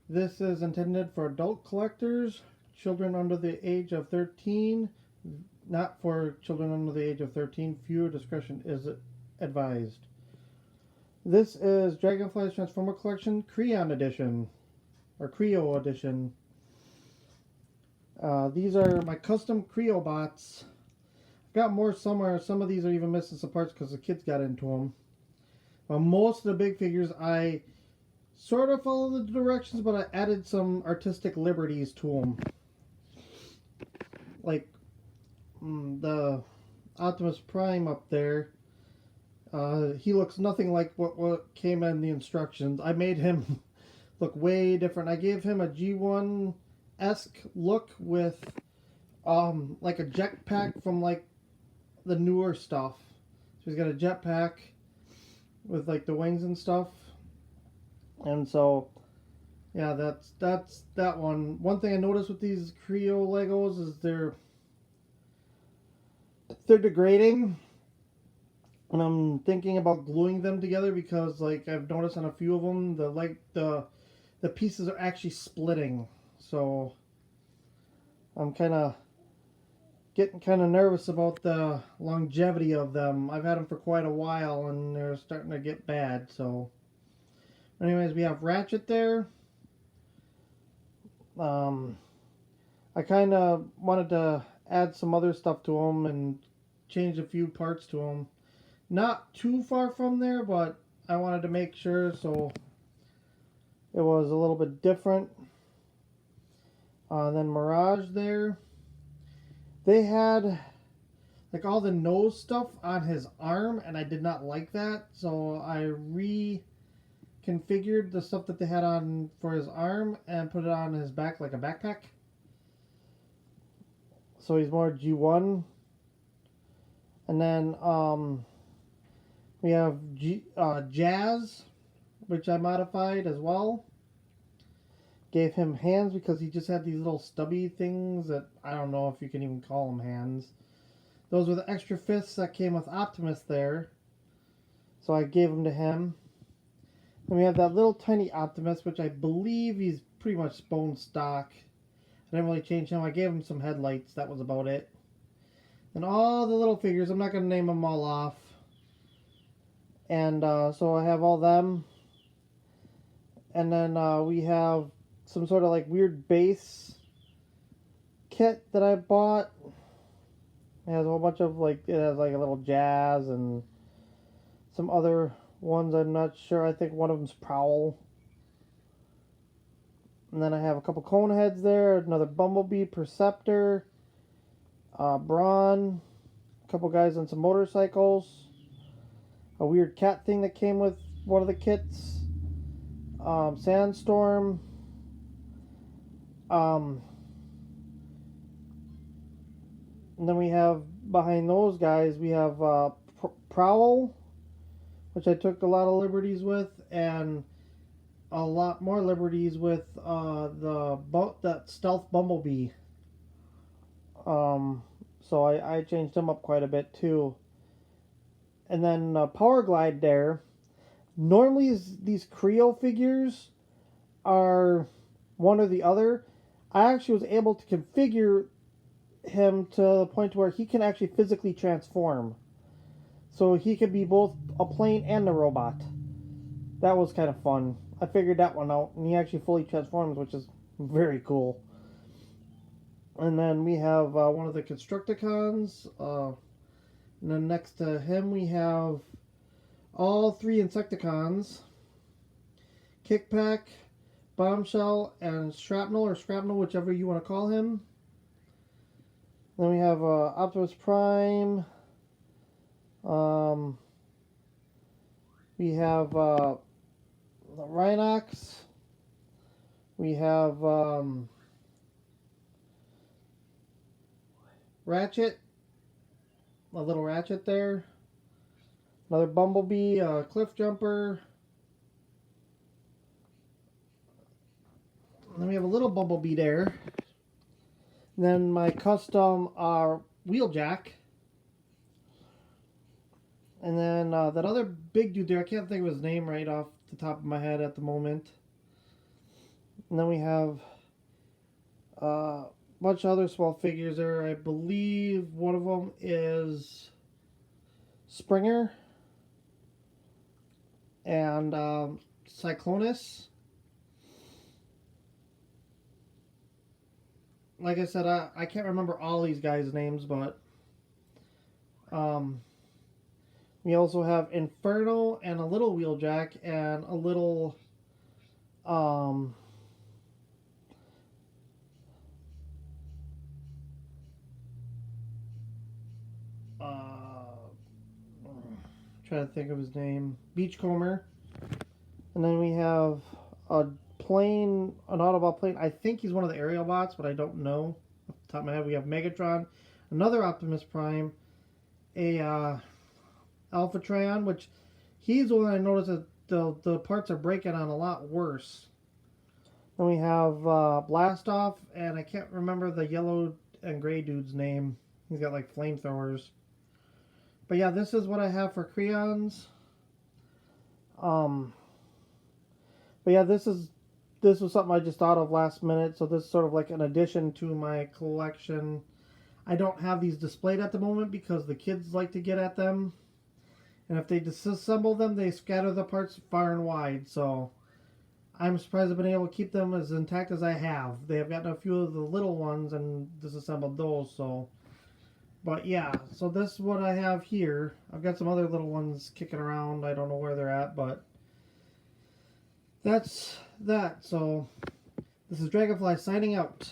This is intended for adult collectors, children under the age of 13, not for children under the age of 13. Viewer discretion is advised. This is Dragonfly's Transformer Collection Creon Edition, or Kreo Edition. These are my custom Kreo bots. I've got more somewhere. Some of these are even missing some parts because the kids got into them. But most of the big figures, I sort of follow the directions, but I added some artistic liberties to them. Like the Optimus Prime up there. He looks nothing like what came in the instructions. I made him look way different. I gave him a G1-esque look with like a jetpack from like the newer stuff. So he's got a jetpack with like the wings and stuff. And so yeah, that's that one. One thing I noticed with these Kreo Legos is they're degrading. And I'm thinking about gluing them together because, like, I've noticed on a few of them, the pieces are actually splitting. So I'm getting kind of nervous about the longevity of them. I've had them for quite a while, and they're starting to get bad. So, anyways, we have Ratchet there. I kind of wanted to add some other stuff to them and change a few parts to them. Not too far from there, but I wanted to make sure, so it was a little bit different. Then Mirage there. They had like all the nose stuff on his arm, and I did not like that, so I reconfigured the stuff that they had on for his arm and put it on his back like a backpack. So he's more G1. And then we have Jazz, which I modified as well. Gave him hands because he just had these little stubby things that I don't know if you can even call them hands. Those were the extra fists that came with Optimus there. So I gave them to him. Then we have that little tiny Optimus, which I believe he's pretty much bone stock. I didn't really change him. I gave him some headlights. That was about it. And all the little figures, I'm not going to name them all off. And so I have all them. And then we have some sort of like weird base kit that I bought. It has a whole bunch of like, it has like a little Jazz and some other ones I'm not sure. I think one of them's Prowl. And then I have a couple cone heads there, another Bumblebee, Perceptor, Brawn, a couple guys on some motorcycles, a weird cat thing that came with one of the kits, Sandstorm, and then we have behind those guys we have Prowl, which I took a lot of liberties with, and a lot more liberties with that stealth Bumblebee. So I changed him up quite a bit too. And then Power Glide there. Normally these Kreo figures are one or the other. I actually was able to configure him to the point where he can actually physically transform. So he could be both a plane and a robot. That was kind of fun. I figured that one out, and he actually fully transforms, which is very cool. And then we have one of the Constructicons. And then next to him we have all three Insecticons. Kickpack, Bombshell, and Shrapnel, or Scrapnel, whichever you want to call him. Then we have Optimus Prime. We have the Rhinox. We have Ratchet. A little Ratchet there. Another Bumblebee, Cliff Jumper. And then we have a little Bumblebee there. And then my custom Wheeljack. And then that other big dude there, I can't think of his name right off the top of my head at the moment. And then we have a bunch of other small figures there. I believe one of them is Springer and Cyclonus. Like I said, I can't remember all these guys' names, but we also have Inferno and a little Wheeljack and a little trying to think of his name, Beachcomber. And then we have a plane, an Autobot plane. I think he's one of the aerial bots, but I don't know off the top of my head. We have Megatron, another Optimus Prime, a Alphatron, which he's the one I noticed that the parts are breaking on a lot worse. Then we have Blastoff, and I can't remember the yellow and gray dude's name. He's got like flamethrowers. But yeah, this is what I have for Creons. But yeah, this was something I just thought of last minute. So this is sort of like an addition to my collection. I don't have these displayed at the moment because the kids like to get at them. And if they disassemble them, they scatter the parts far and wide. So I'm surprised I've been able to keep them as intact as I have. They have gotten a few of the little ones and disassembled those. So, but yeah, so this is what I have here. I've got some other little ones kicking around. I don't know where they're at, but that's that. So this is Dragonflye signing out.